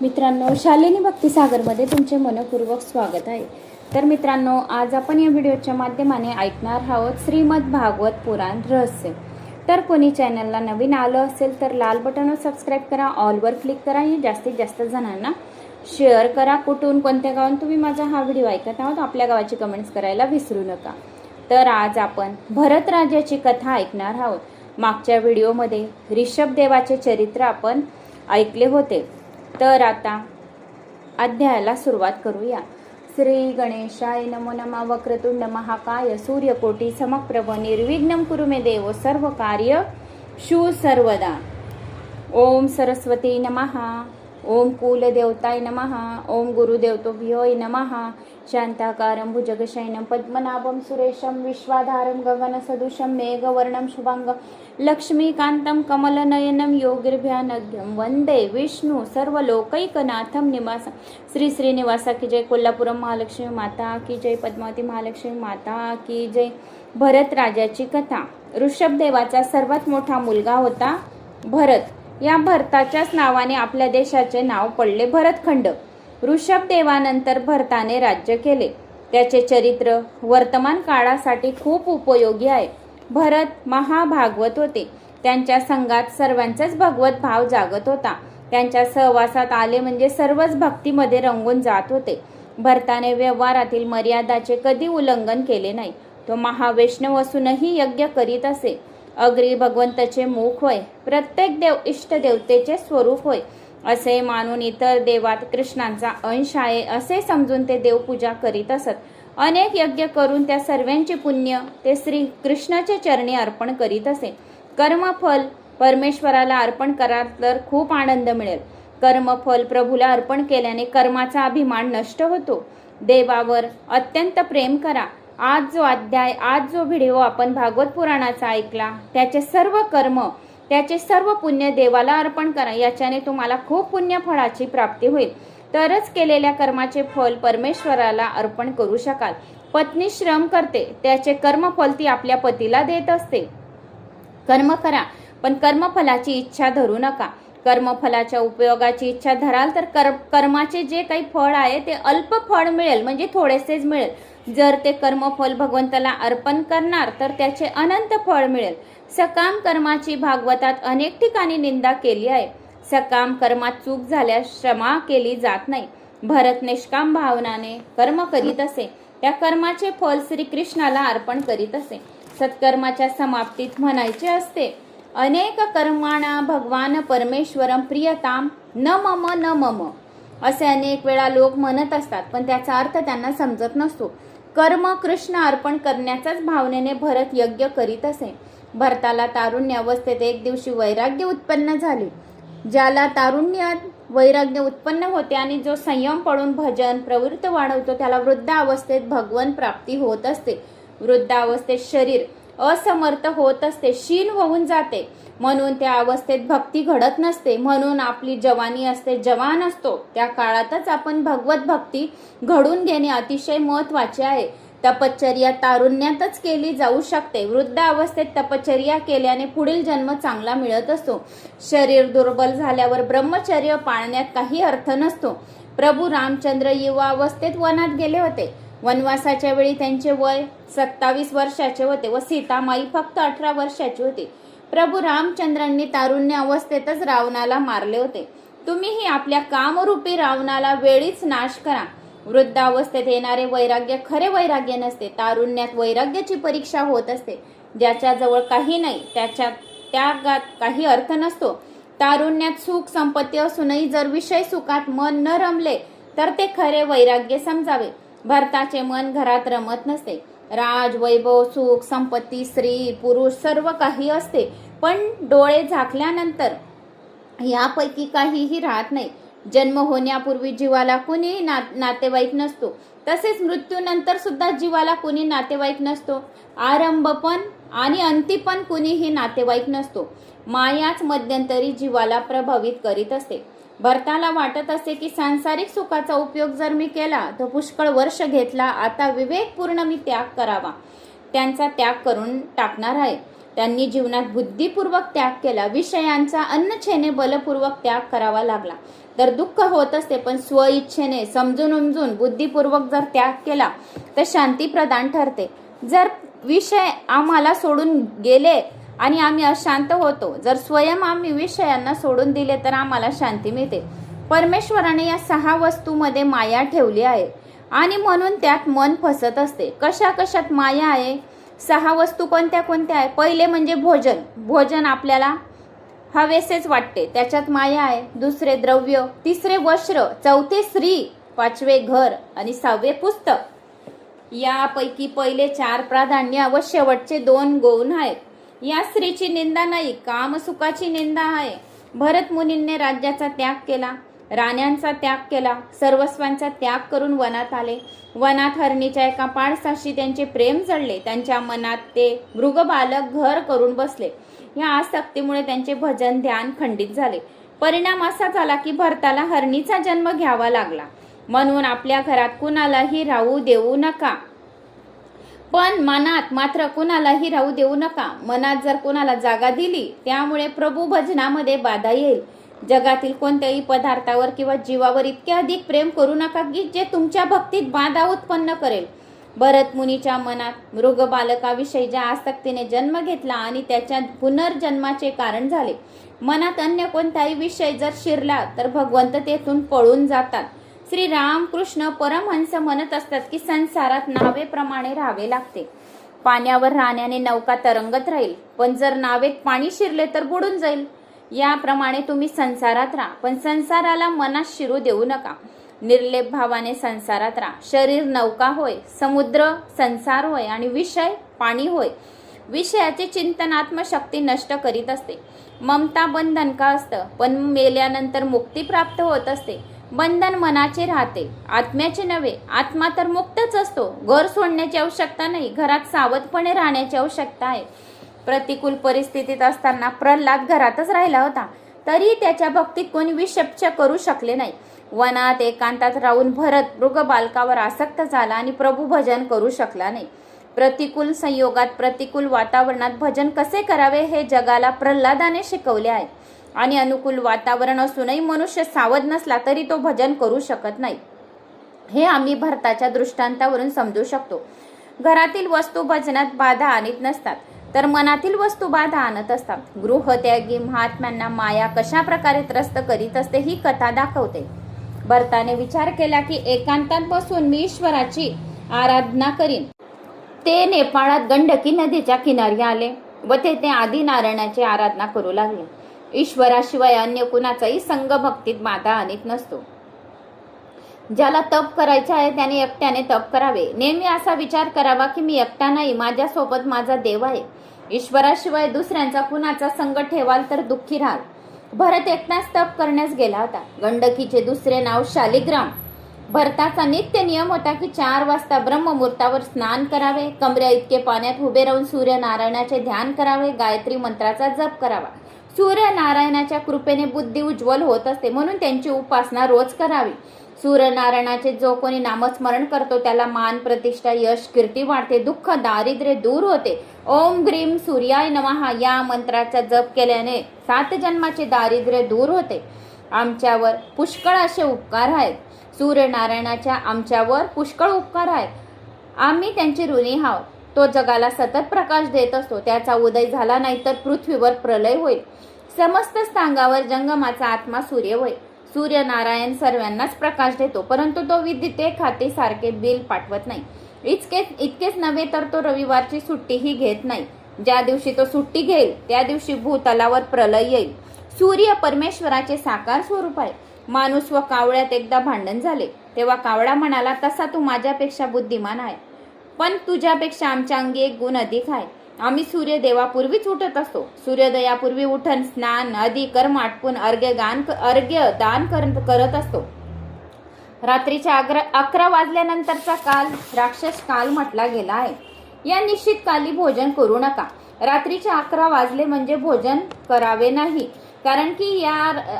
मित्रांनो, शालिनी भक्तिसागरमध्ये तुमचे मनपूर्वक स्वागत आहे। तर मित्रांनो, आज आपण या व्हिडिओच्या माध्यमाने ऐकणार आहोत श्रीमद भागवत पुराण रहस्य। तर कोणी चॅनलला नवीन आलं असेल तर लाल बटनवर सबस्क्राईब करा, ऑलवर क्लिक करा आणि जास्तीत जास्त जणांना शेअर करा। कुठून कोणत्या गावात तुम्ही माझा हा व्हिडिओ ऐकत आहात आपल्या गावाची कमेंट्स करायला विसरू नका। तर आज आपण भरत राजाची कथा ऐकणार आहोत। मागच्या व्हिडिओमध्ये ऋषभ देवाचे चरित्र आपण ऐकले होते। तर आता अध्यायाला सुरुवात करूया। श्री गणेशाय नमो नमः। वक्रतुंड महाकाय सूर्यकोटी समप्रभ निर्विघ्नं कुरु मे देव सर्व कार्य शु सर्वदा। ओम सरस्वती नमः। ओम कुलदेवताय नमः। ओम गुरुदेवतोभ्यो नमः। शांताकारं भुजगशयनं पद्मनाभं सुरेशं विश्वाधारं गगनसदृशं मेघवर्णं शुभांगं लक्ष्मीकान्तं कमलनयनं योगिर्भ्यानघ्यं वंदे विष्णु सर्वलोकैकनाथं निवासं। श्री श्रीनिवासा की जय। कोल्हापुरम महालक्ष्मी माता की जय। पद्मावती महालक्ष्मी माता की जय। भरत राजाची कथा। ऋषभ देवाचा सर्वात मोठा मुलगा होता भरत। या भरताच्याच नावाने आपल्या देशाचे नाव पडले भरतखंड। ऋषभ देवानंतर भरताने राज्य केले। त्याचे चरित्र वर्तमान काळासाठी खूप उपयोगी आहे। भरत महाभागवत होते। त्यांच्या संघात सर्वांचाच भगवत भाव जागत होता। त्यांच्या सहवासात आले म्हणजे सर्वच भक्तीमध्ये रंगून जात होते। भरताने व्यवहारातील मर्यादाचे कधी उल्लंघन केले नाही। तो महावैष्णव असूनही यज्ञ करीत असे। अग्री भगवंताचे मुख होय। प्रत्येक देव इष्ट देवतेचे स्वरूप होय असे मानून इतर देवात कृष्णांचा अंश आहे असे समजून ते देवपूजा करीत असत। अनेक यज्ञ करून त्या सर्वांचे पुण्य ते श्री कृष्णाच्या चरणी अर्पण करीत असे। कर्मफल परमेश्वराला अर्पण कराल तर खूप आनंद मिळेल। कर्मफल प्रभूला अर्पण केल्याने कर्माचा अभिमान नष्ट होतो। देवावर अत्यंत प्रेम करा। आज जो व्हिडिओ आपण भागवत पुराणाचा ऐकला त्याचे सर्व कर्म त्याचे सर्व पुण्य देवाला अर्पण करा। याच्याने तुम्हाला खूप पुण्य फळाची प्राप्ती होईल। तरच केलेल्या कर्माचे फल परमेश्वराला अर्पण करू शकाल। पत्नी श्रम करते त्याचे कर्मफल ती आपल्या पतीला देत असते। कर्म करा पण कर्मफलाची इच्छा धरू नका। कर्मफलाच्या उपयोगाची इच्छा धराल तर कर्माचे जे काही फळ आहे ते अल्प फळ मिळेल, म्हणजे थोडेसेच मिळेल। जर ते कर्मफल भगवंताला अर्पण करणार तर त्याचे अनंत फळ मिळेल। सकाम कर्माची भागवतात अनेक ठिकाणी निंदा केली आहे। सकाम कर्मात चूक झाल्यास क्षमा केली जात नाही। भरत निष्काम भावनाने कर्म करीत असे। त्या कर्माचे फल श्री कृष्णाला अर्पण करीत असे। सत्कर्माच्या समाप्तीत म्हणायचे असते, अनेक कर्माणा भगवान परमेश्वरम प्रियताम न मम न मम। असे अनेक वेळा लोक म्हणत असतात पण त्याचा अर्थ त्यांना समजत नसतो। कर्म कृष्ण अर्पण करण्याच्याच भावनेने भरत यज्ञ करीत असे। भरताला तारुण्य अवस्थेत एक दिवशी वैराग्य उत्पन्न झाले। ज्याला तारुण्यात वैराग्य उत्पन्न होते आणि जो संयम पडून भजन प्रवृत्त वाढवतो त्याला वृद्धावस्थेत भगवन प्राप्ती होत असते। वृद्धावस्थेत शरीर असमर्थ होत असते, क्षीण होऊन जाते, म्हणून त्या अवस्थेत भक्ती घडत नसते। म्हणून आपली जवानी असते, जवान असतो त्या काळातच आपण भगवत भक्ती घडून घेणे अतिशय महत्त्वाचे आहे। तपश्चर्या तारुण्यातच केली जाऊ शकते। वृद्ध अवस्थेत तपश्चर्या केल्याने पुढील जन्म चांगला मिळत असतो। शरीर दुर्बल झाल्यावर ब्रह्मचर्य पाळण्यात काही अर्थ नसतो। प्रभू रामचंद्र युवा अवस्थेत वनात गेले होते। वनवासाच्या वेळी त्यांचे वय 27 वर्षाचे होते व सीतामाई फक्त 18 वर्षाची होती। प्रभू रामचंद्रांनी तारुण्य अवस्थेतच रावणाला मारले होते। तुम्हीही आपल्या कामरूपी रावणाला वेळीच नाश करा। वृद्धावस्थेत येणारे वैराग्य खरे वैराग्य नसते। तारुण्यात वैराग्याची परीक्षा होत असते। ज्याच्याजवळ काही नाही त्याच्या त्यागात काही अर्थ नसतो। तारुण्यात सुख संपत्ती असूनही जर विषय सुखात मन न रमले तर ते खरे वैराग्य समजावे। भरताचे मन घरात रमत नसते। राज वैभव सुख संपत्ती स्त्री पुरुष सर्व काही असते, पण डोळे झाकल्यानंतर यापैकी काहीही राहत नाही। जन्म होण्यापूर्वी जीवाला कुणी नातेवाईक नसतो, तसेच मृत्यूनंतर सुद्धा जीवाला कुणी नातेवाईक नसतो। आरंभपण आणि अंतिपण कुणीही नातेवाईक नसतो। मायाच मध्यंतरी जीवाला प्रभावित करीत असते। भरताला वाटत असे की सांसारिक सुखाचा उपयोग जर मी केला तर पुष्कळ वर्ष घेतला, आता विवेकपूर्ण मी त्याग करावा। त्यांचा त्याग करून टाकणार आहे। त्यांनी जीवनात बुद्धिपूर्वक त्याग केला। विषयांचा अन्नछेने बलपूर्वक त्याग करावा लागला। तर दुःख होत असते, पण स्वइच्छेने समजून उमजून बुद्धिपूर्वक जर त्याग केला तर शांती प्रदान ठरते. जर विषय आम्हाला सोडून गेले आणि आम्ही अशांत होतो, जर स्वयं आम्ही विषयांना सोडून दिले तर आम्हाला शांती मिळते. परमेश्वराने या 6 वस्तूमध्ये माया ठेवली आहे आणि म्हणून त्यात मन फसत असते. कशा कशात माया आहे? 6 वस्तू कोणत्या कोणत्या आहे? पहिले म्हणजे भोजन. भोजन आपल्याला हवेसेच वाटते, त्याच्यात माया आहे. दुसरे द्रव्य, तिसरे वस्त्र, चौथे स्त्री, 5वे घर आणि 6वे पुस्तक. यापैकी पहिले 4 प्राधान्य व शेवटचे 2 गौण आहेत. या स्त्रीची निंदा नाही, कामसुखाची निंदा आहे. भरत मुनींनी राज्याचा त्याग केला, राण्यांचा त्याग केला, सर्वस्वांचा त्याग करून वनात आले. वनात हरणीच्या एका पाडसाशी त्यांचे प्रेम जडले. त्यांच्या मनात ते मृगबालक घर करून बसले. या आसक्तीमुळे त्यांचे भजन ध्यान खंडित झाले. परिणाम असा झाला की भरताला हरणीचा जन्म घ्यावा लागला. म्हणून आपल्या घरात कुणालाही राहू देऊ नका, पण मनात मात्र कुणालाही राहू देऊ नका. मनात जर कुणाला जागा दिली त्यामुळे प्रभू भजनामध्ये बाधा येईल. जगातील कोणत्याही पदार्थावर किंवा जीवावर इतके अधिक प्रेम करू नका की जे तुमच्या भक्तीत बाधा उत्पन्न करेल. भरत मुनीच्या मनात मृग बालकाविषयीच्या आसक्तीने जन्म घेतला आणि त्याच्या पुनर्जन्माचे कारण झाले. मनात अन्य कोणताही विषय जर शिरला तर भगवंत तेथून पळून जातात. श्री रामकृष्ण परमहंस म्हणत असतात की संसारात नावेप्रमाणे राहावे लागते. पाण्यावर राहण्याने नौका तरंगत राहील, पण जर नावेत पाणी शिरले तर बुडून जाईल. याप्रमाणे तुम्ही संसारात राहा, पण संसाराला मनात शिरू देऊ नका. निर्लेप भावाने संसारात राहा. शरीर नौका होय, समुद्र संसार होय आणि विषय पाणी होय. विषयाचे चिंतन आत्मशक्ती नष्ट करीत असते. ममता बंधन का असतं, पण मेल्यानंतर मुक्ती प्राप्त होत असते. बंधन मनाचे राहते, आत्म्याचे नव्हे. आत्मा तर मुक्तच असतो. घर सोडण्याची आवश्यकता नाही, घरात सावधपणे राहण्याची आवश्यकता आहे. प्रतिकूल परिस्थितीत असताना प्रल्हाद घरातच राहिला होता, तरी त्याच्या भक्तीत कोणी विषप्च करू शकले नाही. वनात एकांतात राहून भरत मृग बालकावर आसक्त झाला आणि प्रभू भजन करू शकला नाही. प्रतिकूल संयोगात प्रतिकूल वातावरणात भजन कसे करावे हे जगाला प्रल्हादाने शिकवले आहे. आणि अनुकूल वातावरण असूनही मनुष्य सावध नसला तरी तो भजन करू शकत नाही. हे आम्ही भरताच्या दृष्टांतावरून समजू शकतो. घरातील वस्तू भजनात बाधा आणत नसतात, तर मनातील वस्तू बाधा आणत असतात. गृहत्यागी महात्म्यांना माया कशा प्रकारे त्रस्त करीत असते ही कथा दाखवते. भरताने विचार केला की एकांतात बसून मी ईश्वराची आराधना करीन. ते नेपाळात गंडकी नदीच्या किनारी आले व तेथे आदिनारायणाची आराधना करू लागले. ईश्वराशिवाय अन्य कुणाचाही संग भक्तीत बाधा आणत नसतो. ज्याला तप करायचे आहे त्याने एकट्याने तप करावे. नेहमी असा विचार करावा की मी एकटा नाही, माझ्यासोबत माझा देव आहे. ईश्वराशिवाय दुसऱ्यांचा कुणाचा संग ठेवाल तर दुःखी राहाल. भरत एकटाच तप करण्यास गेला होता. गंडकीचे दुसरे नाव शालिग्राम. भरताचा नित्य नियम होता की 4 वाजता ब्रह्ममुहूर्तावर स्नान करावे, कमऱ्या इतके पाण्यात उभे राहून सूर्यनारायणाचे ध्यान करावे, गायत्री मंत्राचा जप करावा. सूर्यनारायणाच्या कृपेने बुद्धी उज्ज्वल होत असते, म्हणून त्यांची उपासना रोज करावी. सूर्यनारायणाचे जो कोणी नामस्मरण करतो त्याला मान, प्रतिष्ठा, यश, कीर्ती वाढते, दुःख दारिद्र्य दूर होते. ओम ग्रीम सूर्याय नमः या मंत्राचा जप केल्याने 7 जन्माचे दारिद्र्य दूर होते. आमच्यावर पुष्कळ असे उपकार आहेत. सूर्यनारायणाच्या आमच्यावर पुष्कळ उपकार आहेत. आम्ही त्यांचे ऋणी आहोत. तो जगाला सतत प्रकाश देत असतो. त्याचा उदय झाला नाही तर पृथ्वीवर प्रलय होईल. समस्त स्थांगावर जंगमाचा आत्मा सूर्य होय. सूर्यनारायण सर्वांनाच प्रकाश देतो, परंतु तो विद्युते खाते सारखे बिल पाठवत नाही. इतकेच नव्हे तर तो रविवारची सुट्टीही घेत नाही. ज्या दिवशी तो सुट्टी घेईल त्या दिवशी भूतलावर प्रलय येईल. सूर्य परमेश्वराचे साकार स्वरूप आहे. माणूस व कावळ्यात एकदा भांडण झाले, तेव्हा कावळा म्हणाला, तसा तू माझ्यापेक्षा बुद्धिमान आहे, पण तुझ्यापेक्षा आमच्या अंगी एक गुण अधिक आहे. आम्ही सूर्यदेवापूर्वीच उठत असतो. सूर्योदयापूर्वी उठण, स्नान आदी कर्म आटपून अर्घ्य दान करत असतो. रात्रीच्या 11 वाजल्यानंतरचा काल राक्षस काल म्हटला गेला आहे. या निश्चित काली भोजन करू नका. रात्रीच्या 11 वाजले म्हणजे भोजन करावे नाही, कारण की या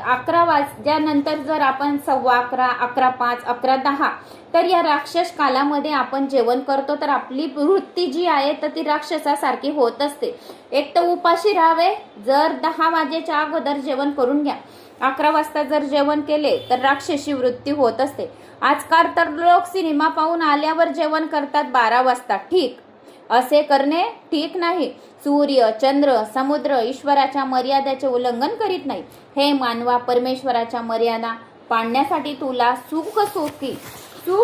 11 वाजल्यानंतर जर आपण 11:15, 11:05, 11:10 तर या राक्षस कालामध्ये आपण जेवण करतो, तर आपली वृत्ती जी आहे तर ती राक्षसासारखी होत असते. एक तर उपाशी राहावे, जर 10 वाजेच्या अगोदर जेवण करून घ्या. 11 वाजता जर जेवण केले तर राक्षसी वृत्ती होत असते. आजकाल तर लोक सिनेमा पाहून आल्यावर जेवण करतात 12 वाजता. ठीक, असे करणे ठीक नाही. सूर्य, चंद्र, समुद्र ईश्वराच्या मर्यादेचे उल्लंघन करीत नाही. हे मानवा, परमेश्वराच्या मर्यादा पाळण्यासाठी तुला सुख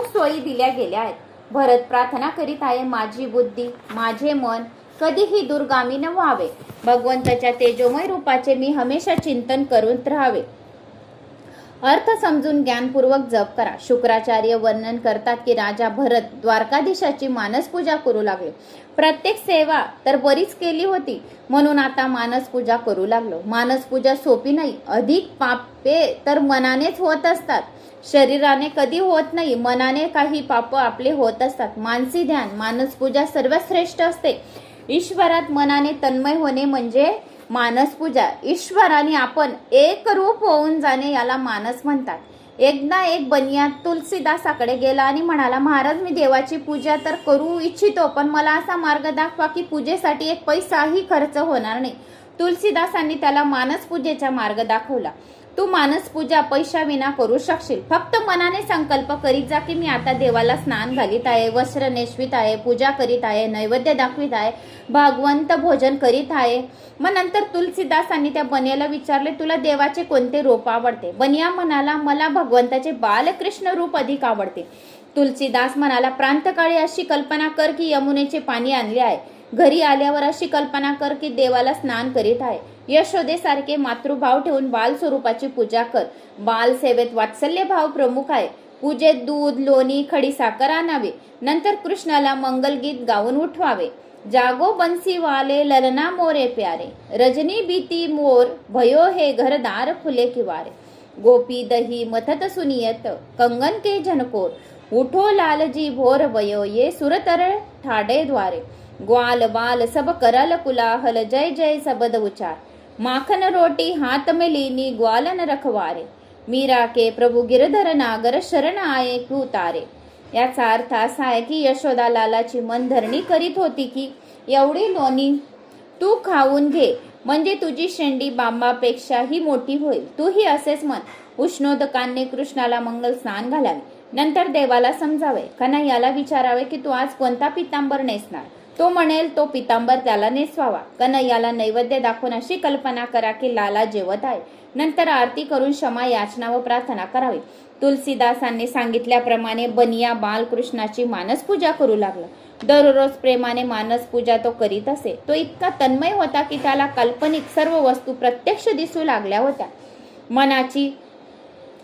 सोयी दिल्या गेल्या आहेत. भरत प्रार्थना करीत आहे, माझी बुद्धी, माझे मन कधीही दुर्गामी न व्हावे. भगवंताच्या तेजोमय रूपाचे मी हमेशा चिंतन करत राहावे. अर्थ समजून ज्ञानपूर्वक जप करा. शुक्राचार्य वर्णन करतात की राजा भरत द्वारकाधीशाची मानस पूजा करू लागले. प्रत्येक सेवा तर बरीच केली होती, म्हणून आता मानस पूजा करू लागलो. मानस पूजा सोपी नाही. अधिक पापे तर मनानेच होत असतात, शरीराने कधी होत नाही. मनाने काही पाप आपले होत असतात. मानसी ध्यान, मानस पूजा सर्वात श्रेष्ठ असते. ईश्वरात मनाने तन्मय होणे म्हणजे मानस पूजा. ईश्वराने आपण एक रूप होऊन जाणे याला मानस म्हणतात. एकदा एक बनिया तुलसीदासाकडे गेला आणि म्हणाला, महाराज, मी देवाची पूजा तर करू इच्छितो, पण मला असा मार्ग दाखवा की पूजेसाठी एक पैसाही खर्च होणार नाही. तुलसीदासांनी त्याला मानस पूजेचा मार्ग दाखवला. तू मानस पूजा पैशाविना करू शकशील. फक्त मनाने संकल्प करीत जा की मी आता देवाला स्नान घालीत आहे, वस्त्र नेसवीत आहे, पूजा करीत आहे, नैवेद्य दाखवित आहे, भगवंत भोजन करीत आहे. मग नंतर तुलसीदासांनी त्या बनियाला विचारले, तुला देवाचे कोणते रूप आवडते? बनिया म्हणाला, मला भगवंताचे बालकृष्ण रूप अधिक आवडते. तुलसीदास म्हणाला, प्रांतकाळी अशी कल्पना कर की यमुनेचे पाणी आणले आहे. घरी आल्यावर अशी कल्पना कर की देवाला स्नान करीत आहे. यशोदेसारखे मातृभाव ठेवून बाल स्वरूपाची पूजा कर. बाल सेवेत वात्सल्य भाव प्रमुख आहे. पूजेत दूध, लोणी, खडी साखर आणावे. नंतर कृष्णाला मंगलगीत गाऊन उठवावे. जागो बंसी वाले ललना मोरे प्यारे, रजनी बीती मोर भयो हे घरदार फुले किवारे. गोपी दही मथत सुनियत कंगन के झनकोर, उठो लालजी भोर भयो ये सुरतर ठाडे द्वारे. ग्वाल बाल सब करल कुलाहल, जय जय सबद उचार. माखन रोटी हाथ में लीनी ग्वालन रखवारे. मीरा के प्रभु गिरधर नागर शरण आये क्यू तारे. याचा अर्थ असा आहे की यशोदा लालाची मनधरणी करीत होती की एवढी लोणी तू खाऊन घे, म्हणजे तुझी शेंडी बांबापेक्षाही मोठी होईल. तूही असेच म्हण. उष्णोदकांनी कृष्णाला मंगल स्नान घालावे. नंतर देवाला समजावे. कन्हैयाला विचारावे की तू आज कोणता पितांबर नेसणार. तो म्हणेल तो पितांबर त्याला नेसवावा. कन्हैयाला नैवेद्य दाखवून अशी कल्पना करा की लाला जेवत आहे. नंतर आरती करून क्षमा याचना व प्रार्थना करावी. तुलसीदासांनी सांगितल्याप्रमाणे बनिया बालकृष्णाची मानस पूजा करू लागला. दररोज प्रेमाने मानस पूजा तो करीत असे. तो इतका तन्मय होता की त्याला काल्पनिक सर्व वस्तू प्रत्यक्ष दिसू लागल्या होत्या. मनाची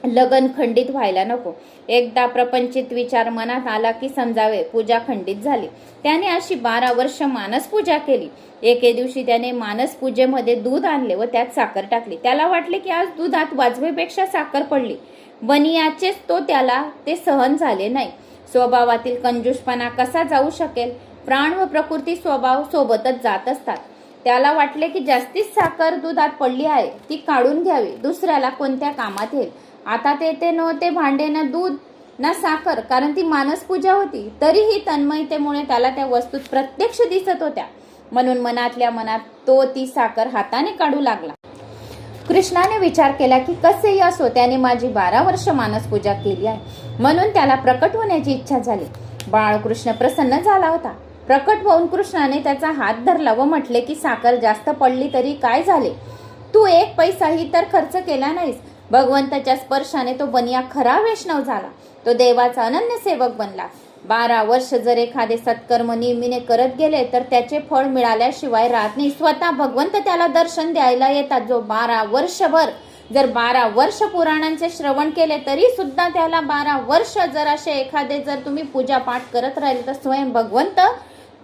लगन खंडित व्हायला नको. एकदा प्रपंचित विचार मनात आला की समजावे पूजा खंडित झाली. त्याने अशी 12 वर्ष मानस पूजा केली. एके दिवशी त्याने मानस पूजेमध्ये दूध आणले व त्यात साखर टाकली. त्याला वाटले की आज दुधात वाजवेपेक्षा साखर पडली. बनियाचेच त्याला ते सहन झाले नाही. स्वभावातील कंजूषपणा कसा जाऊ शकेल? प्राण व प्रकृती स्वभाव सोबतच जात असतात. त्याला वाटले की जास्तीच साखर दुधात पडली आहे, ती काढून घ्यावी, दुसऱ्याला कोणत्या कामात येईल. आता ते नव्हते भांडे ना दूध ना साखर, कारण ती मानस पूजा होती. तरीही तन्मयतेमुळे त्याला त्या वस्तूत प्रत्यक्ष दिसत होत्या. म्हणून मनातल्या मनात ती साखर हाताने काढू लागला. कृष्णाने विचार केला की कसेही असो त्याने माझी 12 वर्ष मानस पूजा केली आहे, म्हणून त्याला प्रकट होण्याची इच्छा झाली. बाळकृष्ण प्रसन्न झाला होता. प्रकट होऊन कृष्णाने त्याचा हात धरला व म्हटले की साखर जास्त पडली तरी काय झाले, तू एक पैसाही तर खर्च केला नाहीस. भगवंताच्या स्पर्शाने तो बनिया खरा वैष्णव झाला. तो देवाचा अनन्य सेवक बनला. 12 वर्ष जर एखादे सत्कर्म नेहमीने करत गेले तर त्याचे फळ मिळाल्याशिवाय राहत नाही. स्वतः भगवंत त्याला दर्शन द्यायला येतात. जो 12 वर्षभर जर 12 वर्ष पुराणांचे श्रवण केले तरी सुद्धा त्याला 12 वर्ष जर असे एखादे जर तुम्ही पूजा पाठ करत राहिले तर स्वयं भगवंत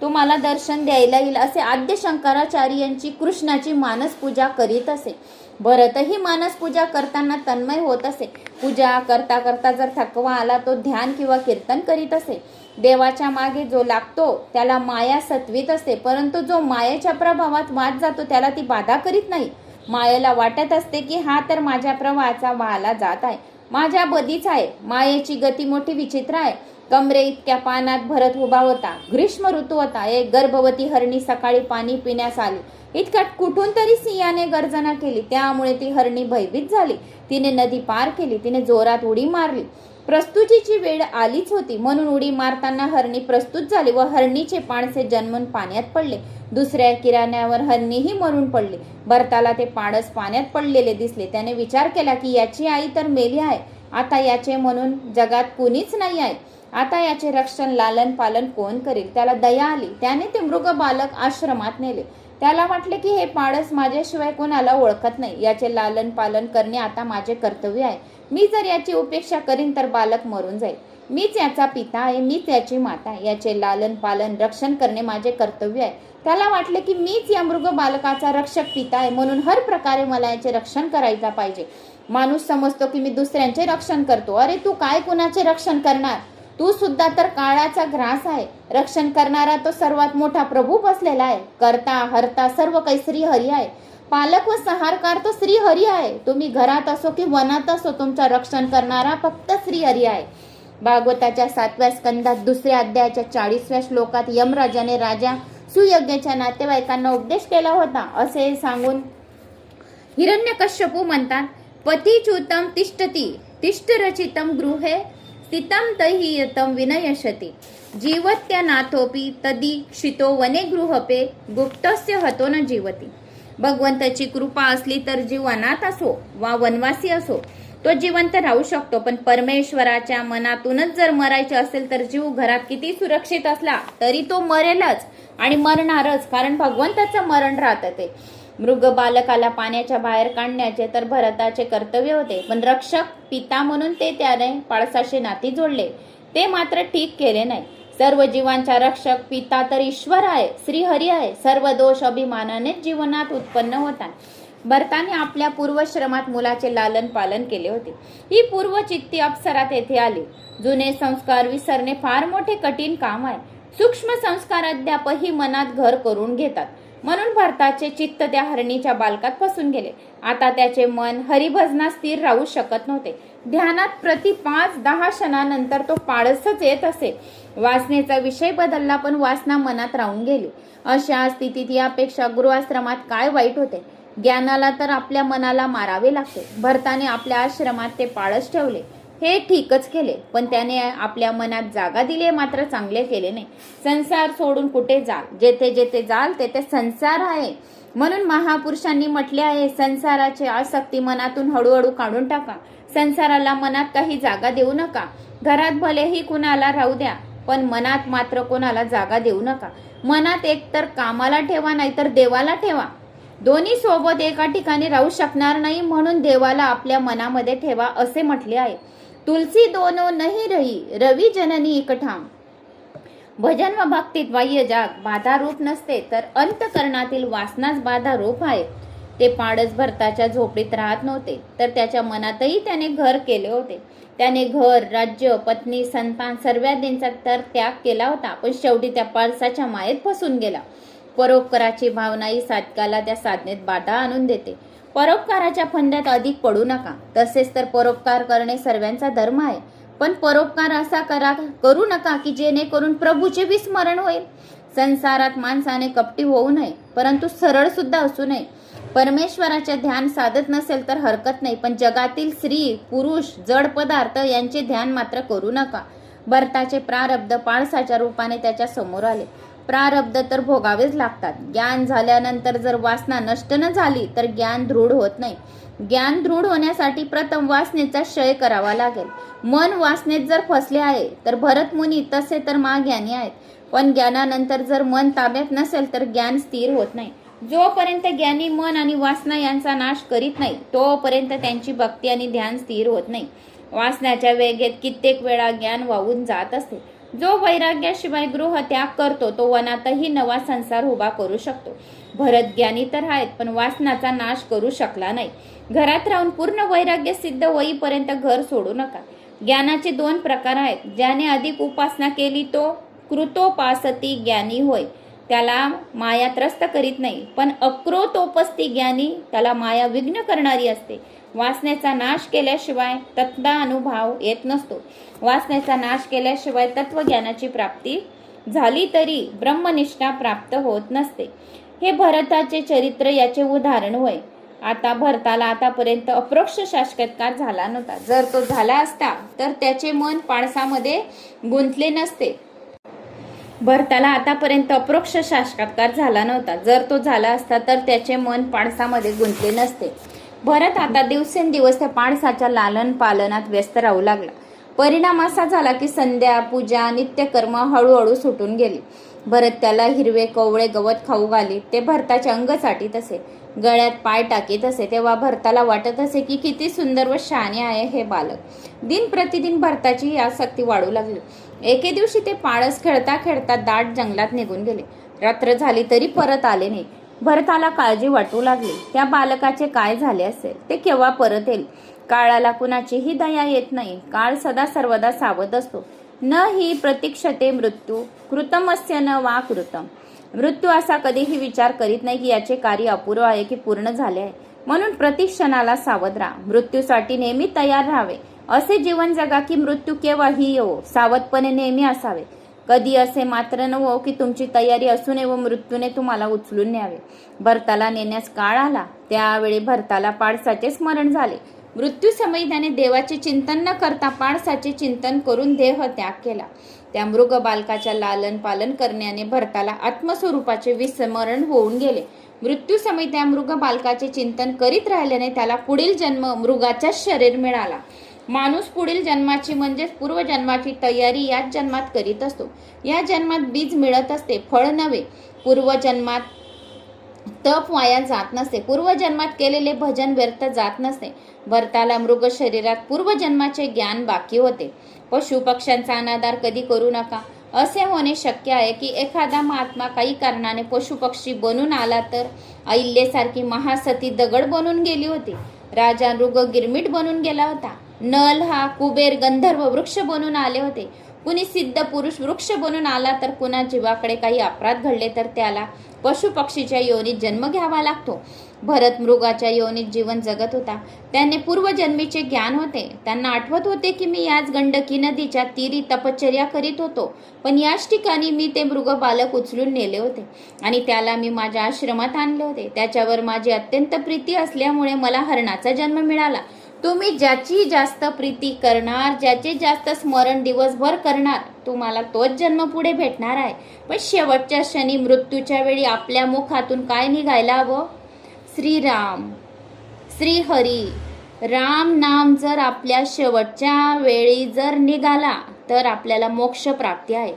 तुम्हाला दर्शन द्यायला येईल. असे आद्य शंकराचार्यांची कृष्णाची मानस पूजा करीत असे. भरतही मानस पूजा करताना तन्मय होत असे. पूजा करता करता जर थकवा आला तो ध्यान किंवा कीर्तन करीत असे. देवाच्या मागे जो लागतो त्याला माया सत्वित असते, परंतु जो मायेच्या प्रभावात वाद जातो त्याला ती बाधा करीत नाही. मायेला वाटत असते की हा तर माझ्या प्रवाहाचा वाहला जात आहे, माझ्या बदीच आहे. मायेची गती मोठी विचित्र आहे. कमरे इतक्या पानात भरत उभा होता. ग्रीष्म ऋतू होता. एक गर्भवती हरणी सकाळी पाणी पिण्यास आली. इतक्यात कुठून तरी सिंहाने गर्जना केली. त्यामुळे ती हरणी भयभीत झाली. तिने नदी पार केली. तिने जोरात उडी मारली. प्रस्तुतीची वेळ आलीच होती, म्हणून उडी मारताना हरणी प्रस्तुत झाली व हरणीचे पाणसे जन्मून पाण्यात पडले. दुसऱ्या किराण्यावर हरणीही मरून पडली. भरताला ते पाणस पाण्यात पडलेले दिसले. त्याने विचार केला की याची आई तर मेली आहे. आता याचे म्हणून जगात कुणीच नाही आहे. आता याचे रक्षण लालन पालन कोण करेल? त्याला दया आली. त्याने ते मृग बालक आश्रमात नेले. त्याला वाटले की हे पाडस माझ्याशिवाय कोणाला ओळखत नाही. याचे लालन पालन करणे आता माझे कर्तव्य आहे. मी जर याची उपेक्षा करीन तर बालक मरून जाईल. मीच याचा पिता आहे, मीच याची माता आहे. याचे लालन पालन रक्षण करणे माझे कर्तव्य आहे. त्याला वाटले की मीच या मृग बालकाचा रक्षक पिता आहे, म्हणून हर प्रकारे मला याचे रक्षण करायला पाहिजे. माणूस समजतो की मी दुसऱ्यांचे रक्षण करतो. अरे तू काय कुणाचे रक्षण करणार? तू सुद्धा तर काळाचा ग्रास आहे. रक्षण करणारा तो सर्वात मोठा प्रभू बसलेला आहे. करता हरता सर्व काही श्री हरी आहे. पालक व संहारकार तो श्री हरी आहे. तुम्ही घरात असो की वनात असो, तुमचं रक्षण करणारा फक्त श्री हरी आहे. भागवताच्या 7व्या स्कंदात 2ऱ्या अध्यायाच्या 40व्या श्लोकात यमराजाने राजा सुयज्ञाच्या नातेवाईकांना उपदेश केला होता. असे सांगून हिरण्यकश्यपू म्हणतात, पतिच्युतम तिष्ठती तिष्ठरचितम गृहे स्थितम तहियतम विनयशती जीवत्यनाथोपी तदीक्षितो वने गृहपे गुप्तस्य हतो न जीवती. भगवंताची कृपा असली तर जीव अनाथ असो वा वनवासी असो तो जिवंत राहू शकतो. पण परमेश्वराच्या मनातूनच जर मरायचे असेल तर जीव घरात किती सुरक्षित असला तरी तो मरेलच आणि मरणारच, कारण भगवंताचं मरण राहतं. ते मृग बालकाला पाण्याच्या बाहेर काढण्याचे तर भरताचे कर्तव्य होते, पण रक्षक पिता म्हणून ते त्याने पाळसाशी नाती जोडले. ते मात्र ठीक केले नाही. सर्व जीवांचा रक्षक पिता तर ईश्वर आहे, श्रीहरी आहे. सर्व दोष अभिमानानेच जीवनात उत्पन्न होतात. भरताने आपल्या पूर्वश्रमात मुलाचे लालन पालन केले होते. ही पूर्वचित्ती अप्सरा तेथे आली. जुने संस्कार विसरणे फार मोठे कठीण काम आहे. सूक्ष्म संस्कार अद्याप ही मनात घर करून घेतात. म्हणून भरताचे चित्त त्या हरणीच्या बालकात फसून गेले. आता त्याचे मन हरिभजनात स्थिर राहू शकत नव्हते. ध्यानात प्रति 5-10 क्षणानंतर तो पाळसच येत असे. वासनेचा विषय बदलला पण वासना मनात राहून गेली. अशा स्थितीत यापेक्षा गृहाश्रमात काय वाईट होते? ज्ञानाला तर आपल्या मनाला मारावे लागते. भरताने आपल्या आश्रमात ते पाळस ठेवले. हे ठीकच केले, पण त्याने आपल्या मनात जागा दिली मात्र चांगले केले नाही. संसार सोडून कुठे जाल? जेथे जेथे जाल तेथे संसार आहे. म्हणून महापुरुषांनी म्हटले आहे, संसाराची आसक्ती मनातून हळूहळू काढून टाका. संसाराला मनात काही जागा देऊ नका. घरात भलेही कुणाला राहू द्या, पण मनात मात्र कोणाला जागा देऊ नका. मनात एकतर कामाला ठेवा नाहीतर देवाला ठेवा. दोन्ही सोबत एका ठिकाणी राहू शकणार नाही, म्हणून देवाला आपल्या मनामध्ये ठेवा असे म्हटले आहे. तुलसी दोनो नहीं रही रवी जननी एकठाम. भजन व भक्तीत बाह्य जाग बाधा रूप नसते, तर अंतकरणातील वासनाच बाधा रूप आहे. ते पाडस भरताच्या झोपडीत राहत नव्हते, तर त्याच्या मनातही त्याने घर केले होते. त्याने घर, राज्य, पत्नी, संतान सर्वांचा तर त्याग केला होता, पण शेवटी त्या पाळसाच्या मायेत फसून गेला. परोपकाराची भावना ही साधकाला त्या साधनेत बाधा आणून देते. परोपकाराच्या फंद्यात अधिक पडू नका. तसेच तर परोपकार करणे सर्वांचा धर्म आहे, पण परोपकार असा करू नका की जेणेकरून प्रभूचे विस्मरण होईल. संसारात माणसाने कपटी होऊ नये, परंतु सरळ सुद्धा असू नये. परमेश्वराचे ध्यान साधत नसेल तर हरकत नाही, पण जगातील स्त्री, पुरुष, जड पदार्थ यांचे ध्यान मात्र करू नका. भरताचे प्रारब्ध पाळसाच्या रूपाने त्याच्या समोर आले. प्रारब्ध तर भोगावेच लागतात. ज्ञान झाल्यानंतर जर वासना नष्ट न झाली तर ज्ञान दृढ होत नाही. ज्ञान दृढ होण्यासाठी प्रथम वासनेचा क्षय करावा लागेल. मन वासनेत जर फसले आहे तर भरत मुनी तसे तर महाज्ञानी आहेत, पण ज्ञानानंतर जर मन ताब्यात नसेल तर ज्ञान स्थिर होत नाही. जोपर्यंत ज्ञानी मन आणि वासना यांचा नाश करीत नाही तोपर्यंत त्यांची भक्ती आणि ध्यान स्थिर होत नाही. वासनाच्या वेगेत कित्येक वेळा ज्ञान वाहून जात असते. जो वैराग्याशिवाय गृह त्याग करतो तो वनातही नवा संसार उभा करू शकतो. भरत ज्ञानी तर आहेत, पण वासनाचा नाश करू शकला नाही. घरात राहून पूर्ण वैराग्य सिद्ध होईपर्यंत घर सोडू नका. ज्ञानाचे 2 प्रकार आहेत. ज्याने अधिक उपासना केली तो कृतोपासती ज्ञानी होय, त्याला माया त्रस्त करीत नाही. पण अक्रोतोपस्ती ज्ञानी, त्याला माया विघ्न करणारी असते. वासनेचा नाश केल्याशिवाय तत्वानुभव येत नसतो. वासनेचा नाश केल्याशिवाय तत्वज्ञानाची प्राप्ती झाली तरी ब्रह्मनिष्ठा प्राप्त होत नसते. हे भरताचे चरित्र याचे उदाहरण होय. आता भरताला आतापर्यंत अप्रोक्ष साक्षात्कार झाला नव्हता. जर तो झाला असता तर त्याचे मन पाळसामध्ये गुंतले नसते. भरताला आतापर्यंत अप्रोक्ष साक्षात्कार झाला नव्हता. जर तो झाला असता तर त्याचे मन पाळसामध्ये गुंतले नसते. भरत आता दिवसेंदिवस त्या पाळसाच्या लालन पालनात व्यस्त राहू लागला. परिणाम असा झाला की संध्या, पूजा, नित्यकर्म हळूहळू सुटून गेली. भरत त्याला हिरवे कोवळे गवत खाऊ घालीत. ते भरताच्या अंगासाठी तसे गळ्यात पाय टाकीत असे. तेव्हा भरताला वाटत असे की किती सुंदर व शहाणे आहे हे बालक. दिन प्रतिदिन भरताची ही आसक्ती वाढू लागली. एके दिवशी ते पाळस खेळता खेळता दाट जंगलात निघून गेले. रात्र झाली तरी परत आले नाही. भरताला काळजी वाटू लागली. त्या बालकाचे काय झाले असेल, ते केव्हा परत येईल. काळाला कुणाचीही दया येत नाही. काळ सदा सर्वदा सावध असतो. न ही प्रतीक्षते मृत्यू कृतमस्य न वा कृतम. मृत्यू असा कधीही विचार करीत नाही की याचे कार्य अपूर्व आहे की पूर्ण झाले आहे. म्हणून प्रतिक्षणाला सावध राहा. मृत्यूसाठी नेहमी तयार राहावे. असे जीवन जगा की मृत्यू केव्हाही येवो. सावधपणे नेहमी असावे. कधी असे मात्र नवो की तुमची तयारी असू नये व मृत्यूने तुम्हाला उचलून न्यावे. भरताला नेण्यास काळ आला. त्यावेळी भरताला पाळसाचे स्मरण झाले. मृत्यू समयी त्याने देवाचे चिंतन न करता पाळसाचे चिंतन करून देह त्याग केला. त्या मृग बालकाच्या लालन पालन करण्याने भरताला आत्मस्वरूपाचे विस्मरण होऊन गेले. मृत्यू समयी त्या मृग बालकाचे चिंतन करीत राहिल्याने त्याला पुढील जन्म मृगाचाच शरीर मिळाला. माणूस पुढील जन्माची म्हणजेच पूर्वजन्माची तयारी याच जन्मात करीत असतो. या जन्मात बीज मिळत असते, फळ नव्हे. पूर्वजन्मात तप वाया जात नसते. पूर्वजन्मात केलेले भजन व्यर्थ जात नसते. भरताला मृग शरीरात पूर्वजन्माचे ज्ञान बाकी होते. पशु पक्ष्यांचा अनादर कधी करू नका. असे होणे शक्य आहे की एखादा महात्मा काही कारणाने पशुपक्षी बनून आला तर अहिल्यासारखी महासती दगड बनून गेली होती. राजा मृग गिरमिट बनून गेला होता. नल हा कुबेर गंधर्व वृक्ष बनून आले होते. कुणी सिद्ध पुरुष वृक्ष बनून आला तर कुणा जीवाकडे काही अपराध घडले तर त्याला पशुपक्षीच्या योनीत जन्म घ्यावा लागतो. भरत मृगाच्या योनीत जीवन जगत होता. त्याने पूर्वजन्मीचे ज्ञान होते. त्यांना आठवत होते की मी याच गंडकी नदीच्या तीरी तपश्चर्या करीत होतो. पण याच ठिकाणी मी ते मृग बालक उचलून नेले होते आणि त्याला मी माझ्या आश्रमात आणले होते. त्याच्यावर माझी अत्यंत प्रीती असल्यामुळे मला हरणाचा जन्म मिळाला. तुम्ही ज्याची जास्त प्रीती करणार, ज्याचे जास्त स्मरण दिवसभर करणार, तुम्हाला तोच जन्म पुढे भेटणार आहे. पण शेवटच्या क्षणी मृत्यूच्या वेळी आपल्या मुखातून काय निघायला हवं? श्रीराम, श्रीहरी, राम नाम जर आपल्या शेवटच्या वेळी जर निघाला तर आपल्याला मोक्ष प्राप्ती आहे.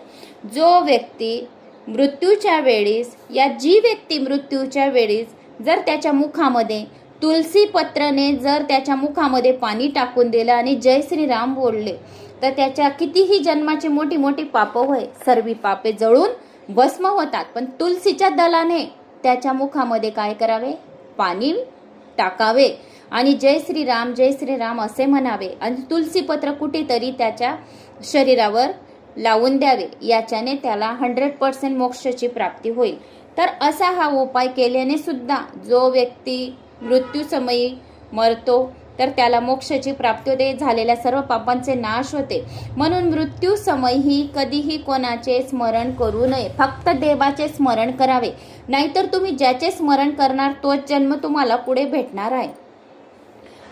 जो व्यक्ती मृत्यूच्या वेळीस जी व्यक्ती मृत्यूच्या वेळीस जर त्याच्या मुखामध्ये तुलसी पत्राने जर त्याच्या मुखामध्ये पाणी टाकून दिलं आणि जय श्रीराम बोलले तर त्याच्या कितीही जन्माची मोठी मोठी पापं होय, सर्व पापे जळून भस्म होतात. पण तुलसीच्या दलाने त्याच्या मुखामध्ये काय करावे? पाणी टाकावे आणि जय श्रीराम असे म्हणावे आणि तुलसी पत्र कुठेतरी त्याच्या शरीरावर लावून द्यावे. याच्याने त्याला 100% मोक्षाची प्राप्ती होईल. तर असा हा उपाय केल्याने सुद्धा जो व्यक्ती मृत्यू समयी मरतो तर त्याला मोक्षाची प्राप्ती होते. झालेल्या सर्व पापांचे नाश होते. म्हणून मृत्यू समयी कधीही कोणाचे स्मरण करू नये. फक्त देवाचे स्मरण करावे. नाहीतर तुम्ही ज्याचे स्मरण करणार तोच जन्म तुम्हाला पुढे भेटणार आहे.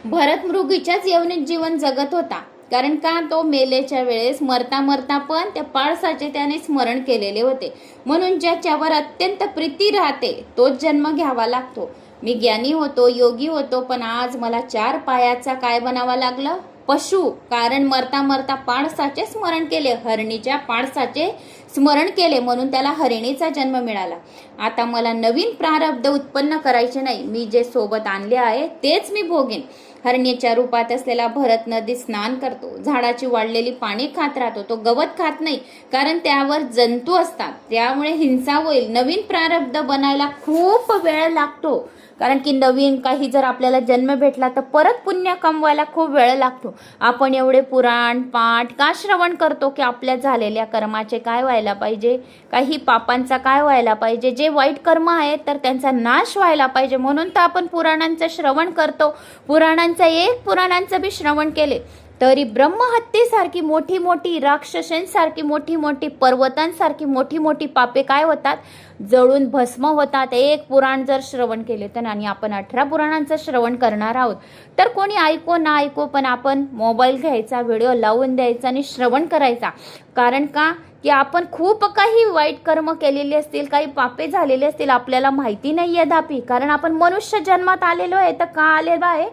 भरत मृगीच्याच योनीत जीवन जगत होता. कारण का? तो मेलेच्या वेळेस मरता मरता पण त्या पाळसाचे त्याने स्मरण केलेले होते. म्हणून ज्याच्यावर अत्यंत प्रीती राहते तोच जन्म घ्यावा लागतो. मी ज्ञानी होतो, योगी होतो, पण आज मला 4 पायाचा काय बनावा लागलं? पशु. कारण मरता मरता पाळसाचे स्मरण केले, हरणीच्या पाळसाचे स्मरण केले, म्हणून त्याला हरिणीचा जन्म मिळाला. आता मला नवीन प्रारब्ध उत्पन्न करायचे नाही. मी जे सोबत आणले आहे तेच मी भोगेन. हरणीच्या रूपात असलेला भरत नदीत स्नान करतो. झाडाची वाढलेली पाणी खात राहतो. तो गवत खात नाही, कारण त्यावर जंतू असतात. त्यामुळे हिंसा होईल. नवीन प्रारब्ध बनायला खूप वेळ लागतो. कारण की नवीन काही जर आपल्याला जन्म भेटला तर परत पुण्य कमवायला खूप वेळ लागतो. आपण एवढे पुराण पाठ का श्रवण करतो की आपल्या झालेल्या कर्माचे काय व्हायला व्हायला पाहिजे, काही पापांचा काय व्हायला पाहिजे, जे वाईट कर्म आहेत तर त्यांचा नाश व्हायला पाहिजे. म्हणून तर आपण पुराणांचं श्रवण करतो. पुराणांचं बी श्रवण केले तरी ब्रह्महत्येसारखी मोठी मोठी, राक्षसांसारखी मोठी मोठी, पर्वतांसारखी मोठी मोठी पापे काय होतात, जळून भस्म होतात. एक पुराण जर श्रवण केले तर, आणि आपण 18 पुराणांचं श्रवण करणार आहोत. तर कोणी ऐको ना ऐको, पण आपण मोबाईल घ्यायचा, व्हिडिओ लावून द्यायचा आणि श्रवण करायचा. कारण का की आपण खूप काही वाईट कर्म केलेले असतील, काही पापे झालेले असतील, आपल्याला माहिती नाही दापी. कारण आपण मनुष्य जन्मात आलेलो आहे. तर का आलेलो आहे?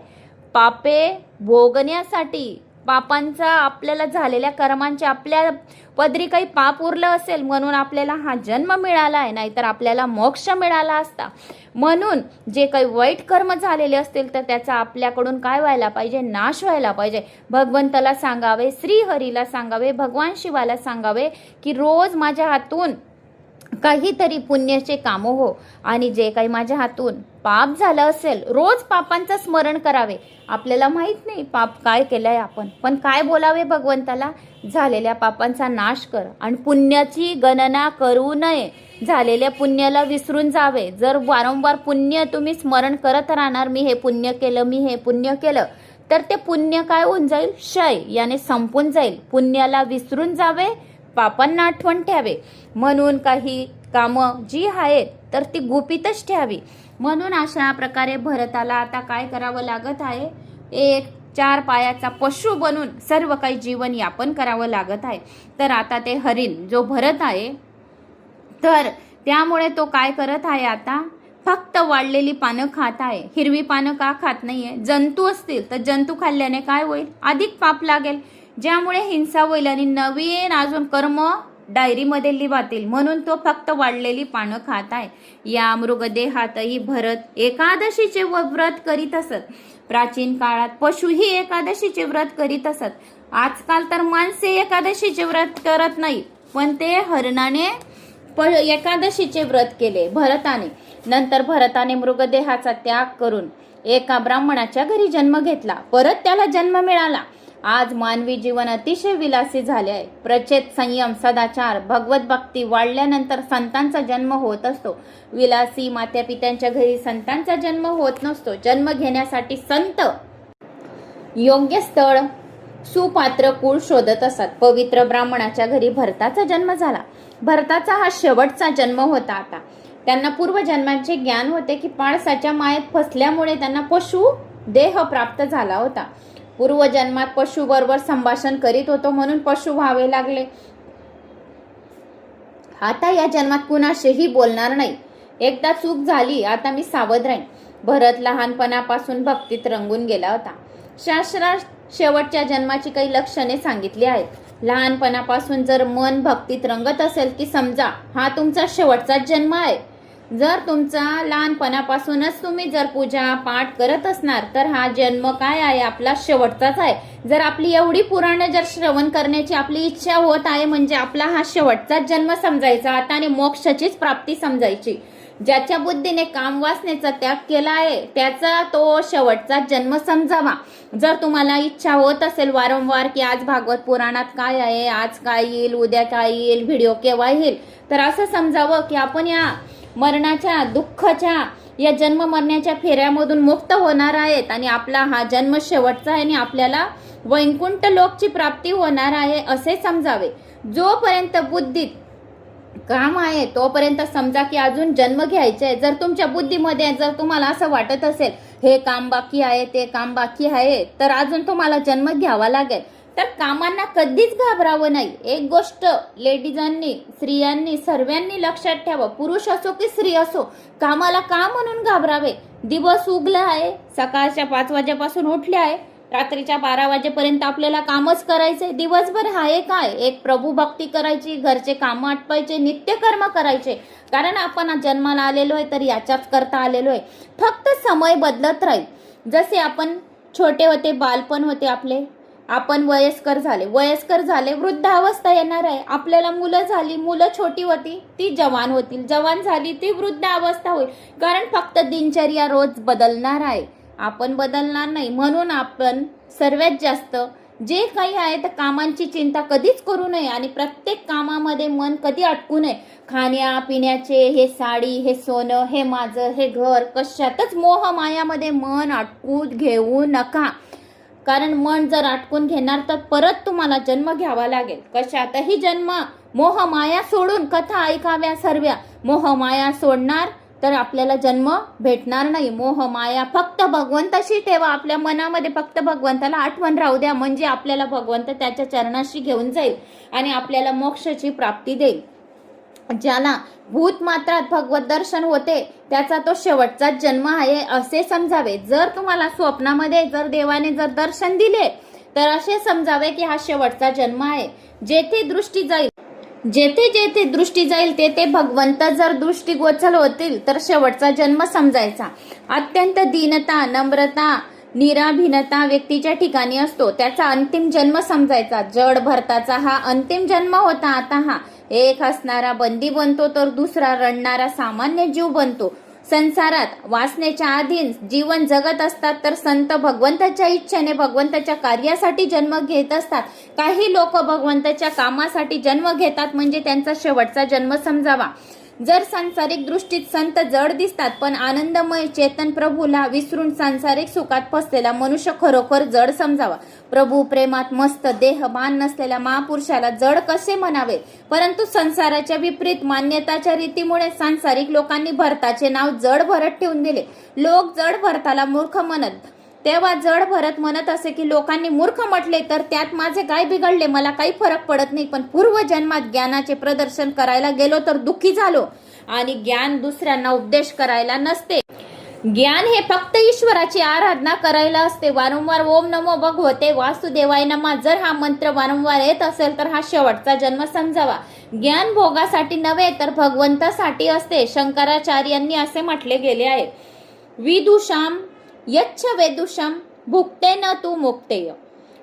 पापे भोगण्यासाठी. पापांचा, आपल्याला झालेल्या कर्मांचे, आपल्या पदरी काही पाप उरलं असेल म्हणून आपल्याला हा जन्म मिळाला आहे, नाहीतर आपल्याला मोक्ष मिळाला असता. म्हणून जे काही वाईट कर्म झालेले असतील तर त्याचा आपल्याकडून काय व्हायला पाहिजे, नाश व्हायला पाहिजे. भगवंताला सांगावे, श्रीहरीला सांगावे, भगवान शिवाला सांगावे की रोज माझ्या हातून काहीतरी पुण्याचे कामं हो, आणि जे काही माझ्या हातून पाप झालं असेल रोज पापांचं स्मरण करावे. आपल्याला माहित नाही पाप काय केलंय आपण, पण काय बोलावे भगवंताला, झालेल्या पापांचा नाश कर आणि पुण्याची गणना करू नये. झालेल्या पुण्याला विसरून जावे. जर वारंवार पुण्य तुम्ही स्मरण करत राहणार, मी हे पुण्य केलं, मी हे पुण्य केलं, तर ते पुण्य काय होऊन जाईल, क्षय याने संपून जाईल. पुण्याला विसरून जावे, पापांना आठवण ठेवावे. म्हणून काही कामं जी आहेत तर ती गुपितच ठेवावी. म्हणून अशा प्रकारे भरताला आता काय करावं लागत आहे, एक 4 पायाचा पशु बनून सर्व काही जीवन यापन करावं लागत आहे. तर आता ते हरिण जो भरत आहे, तर त्यामुळे तो काय करत आहे, आता फक्त वाळलेली पानं खात आहे. हिरवी पानं का खात नाहीये? जंतू असतील तर जंतू खाल्ल्याने काय होईल, अधिक पाप लागेल, ज्यामुळे हिंसा होईल आणि नवीन अजून कर्म डायरीमध्ये लिहातील. म्हणून तो फक्त वाळलेली पानं खात आहे. या मृगदेहातही भरत एकादशीचे व्रत करीत असत. प्राचीन काळात पशुही एकादशीचे व्रत करीत असत. आजकाल तर माणसे एकादशीचे व्रत करत नाही, पण ते हरणाने एकादशीचे व्रत केले भरताने. नंतर भरताने मृगदेहाचा त्याग करून एका ब्राह्मणाच्या घरी जन्म घेतला. परत त्याला जन्म मिळाला. आज मानवी जीवन अतिशय विलासी झाले आहे. प्रचेत संयम, सदाचार, भगवत भक्ती वाढल्यानंतर संतांचा जन्म होत असतो. विलासी मात्यापित्यांच्या घरी संतांचा जन्म होत नसतो. जन्म घेण्यासाठी संत योग्य स्थळ, सुपात्र कुळ शोधत असतात. पवित्र ब्राह्मणाच्या घरी भरताचा जन्म झाला. भरताचा हा शेवटचा जन्म होता. आता त्यांना पूर्वजन्माचे ज्ञान होते की पाळसाच्या मायेत फसल्यामुळे त्यांना पशु देह प्राप्त झाला होता. पूर्वजन्मात पशु बरोबर संभाषण करीत होतो म्हणून पशु व्हावे लागले. आता या जन्मात कुणाशीही बोलणार नाही. एकदा चूक झाली, आता मी सावध राहीन. भरत लहानपणापासून भक्तीत रंगून गेला होता. शास्त्रात शेवटच्या जन्माची काही लक्षणे सांगितली आहेत. लहानपणापासून जर मन भक्तीत रंगत असेल की समजा हा तुमचा शेवटचा जन्म आहे. जर तुमचा लहानपणापासूनच तुम्ही जर पूजा पाठ करत असणार तर हा जन्म काय आहे, आपला शेवटचाच आहे. जर आपली एवढी पुराणे जर श्रवण करण्याची आपली इच्छा होत आहे म्हणजे आपला हा शेवटचाच जन्म समजायचा आता आणि मोक्षाचीच प्राप्ती समजायची. ज्याच्या बुद्धीने काम वासनेचा त्याग केला आहे त्याचा तो शेवटचा जन्म समजावा. जर तुम्हाला इच्छा होत असेल वारंवार की आज भागवत पुराणात काय आहे, आज काय येईल, उद्या काय येईल, व्हिडिओ केव्हा येईल, तर असं समजावं की आपण या मरणाच्या, दुःखाच्या, या जन्म मरण्याच्या फेऱ्यामधून मुक्त होणार आहेत आणि आपला हा जन्म शेवटचा आहे आणि आपल्याला वैकुंठ लोकची प्राप्ती होणार आहे असे समजावे. जोपर्यंत बुद्धीत काम आहे तोपर्यंत समजा की अजून जन्म घ्यायचे आहे. जर तुमच्या बुद्धीमध्ये जर तुम्हाला असं वाटत असेल हे काम बाकी आहे, ते काम बाकी आहे, तर अजून तुम्हाला जन्म घ्यावा लागेल. तर कामांना कधीच घाबरावं नाही. एक गोष्ट लेडीजांनी, स्त्रियांनी, सर्वांनी लक्षात ठेवा, पुरुष असो की स्त्री असो, कामाला का म्हणून घाबरावे. दिवस उगला आहे, सकाळच्या 5 वाजेपासून उठले आहे, रात्रीच्या 12 वाजेपर्यंत आपल्याला कामच करायचे. दिवसभर आहे काय, एक प्रभू भक्ती करायची, घरचे कामं आटपायचे, नित्यकर्म करायचे. कारण आपण जन्माला आलेलो आहे तर याच्याच करता आलेलो आहे. फक्त समय बदलत राहील. जसे आपण छोटे होते, बालपण होते आपले, आपण वयस्कर झाले, वृद्ध अवस्था येणार आहे. आपल्याला मुलं झाली, मुलं छोटी होती ती जवान होतील, जवान झाली ती वृद्ध अवस्था होईल. कारण फक्त दिनचर्या रोज बदलणार आहे, आपण बदलणार नाही. म्हणून आपण सर्वात जास्त जे काही आहे तर कामांची चिंता कधीच करू नये आणि प्रत्येक कामामध्ये मन कधी अटकू नये. खाण्या पिण्याचे, हे साडी, हे सोनं, हे माझं, हे घर, कशातच मोह मायामध्ये मन अटकू घेऊ नका. कारण मन जर अटकून घेणार तर परत तुम्हाला जन्म घ्यावा लागेल. कशातही जन्म. मोह माया सोडून कथा ऐकाव्या सर्व्या. मोह माया सोडणार तर आपल्याला जन्म भेटणार नाही. मोह माया फक्त भगवंताशी ठेवा आपल्या मनामध्ये. फक्त भगवंताला आठवण राहू द्या, म्हणजे आपल्याला भगवंत त्याच्या चरणाशी घेऊन जाईल आणि आपल्याला मोक्षाची प्राप्ती देईल. ज्याला भूत मात्रात भगवत दर्शन होते त्याचा तो शेवटचा जन्म आहे असे समजावे. जर तुम्हाला स्वप्नामध्ये जर देवाने जर दर्शन दिले तर असे समजावे की हा शेवटचा जन्म आहे. जेथे दृष्टी जाईल, जेथे जेथे दृष्टी जाईल तेथे भगवंत जर दृष्टीगोचर होतील तर शेवटचा जन्म समजायचा. अत्यंत दीनता, नम्रता, निराभिनता व्यक्तीच्या ठिकाणी असतो त्याचा अंतिम जन्म समजायचा. जड भरताचा हा अंतिम जन्म होता. आता हा एक हसणारा बंदी बनतो तर दुसरा रडणारा सामान्य जीव बनतो. संसारात वासनेच्या अधीन जीवन जगत असतात तर संत भगवंताच्या इच्छेने भगवंताच्या कार्यासाठी जन्म घेत असतात. काही लोक भगवंताच्या कामासाठी जन्म घेतात म्हणजे त्यांचा शेवटचा जन्म समजावा. जर सांसारिक दृष्टीत संत जड दिसतात पण आनंदमय चेतन प्रभूला विसरून सांसारिक सुखात फसलेला मनुष्य खरोखर जड समजावा. प्रभू प्रेमात मस्त देहभान नसलेल्या महापुरुषाला जड कसे म्हणावे. परंतु संसाराच्या विपरीत मान्यताच्या रीतीमुळे सांसारिक लोकांनी भरताचे नाव जड भरत ठेवून दिले. लोक जड भरताला मूर्ख म्हणत. तेव्हा जड भरत म्हणत असे की लोकांनी मूर्ख म्हटले तर त्यात माझे काय बिघडले, मला काही फरक पडत नाही. पण पूर्वजन्मात ज्ञानाचे प्रदर्शन करायला गेलो तर दुःखी झालो. आणि ज्ञान दुसऱ्यांना उपदेश करायला नसते. ज्ञान हे फक्त ईश्वराची आराधना करायला असते. वारंवार ओम नमो भगवते वासुदेवाय नमः जर हा मंत्र वारंवार येत असेल तर हा शेवटचा जन्म समजावा. ज्ञान भोगासाठी नव्हे तर भगवंतासाठी असते. शंकराचार्यांनी असे म्हटले गेले आहे, विदुषाम यच्छ वेदुषम भुक्ते न तू मुक्तेय.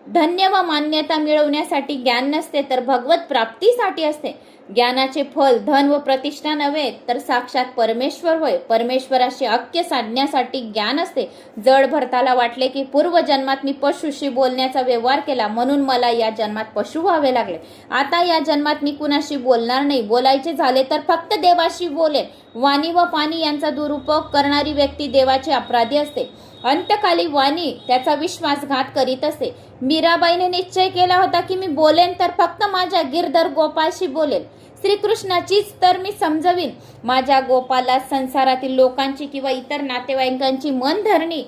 धन्य व मान्यता मिळवण्यासाठी ज्ञान नसते तर भगवत प्राप्तीसाठी असते. ज्ञानाचे फल धन व प्रतिष्ठा नव्हे तर साक्षात परमेश्वर होय. परमेश्वराशी ऐक्य साधण्यासाठी ज्ञान असते. जड भरताला वाटले की पूर्वजन्मात मी पशुशी बोलण्याचा व्यवहार केला म्हणून मला या जन्मात पशु व्हावे लागले. आता या जन्मात मी कुणाशी बोलणार नाही. बोलायचे झाले तर फक्त देवाशी बोलेन. वाणी व पाणी यांचा दुरुपयोग करणारी व्यक्ती देवाची अपराधी असते. अंतकाली वाणी त्याचा विश्वासघात करीत असते. मीराबाईने निश्चय केला होता की मी बोलेन तर फक्त माझ्या गिरधर गोपाळशी बोलेन. श्रीकृष्णाचीच तर मी समजवीन. माझ्या गोपाला संसारातील लोकांची किंवा इतर नातेवाईकांची मन धरणी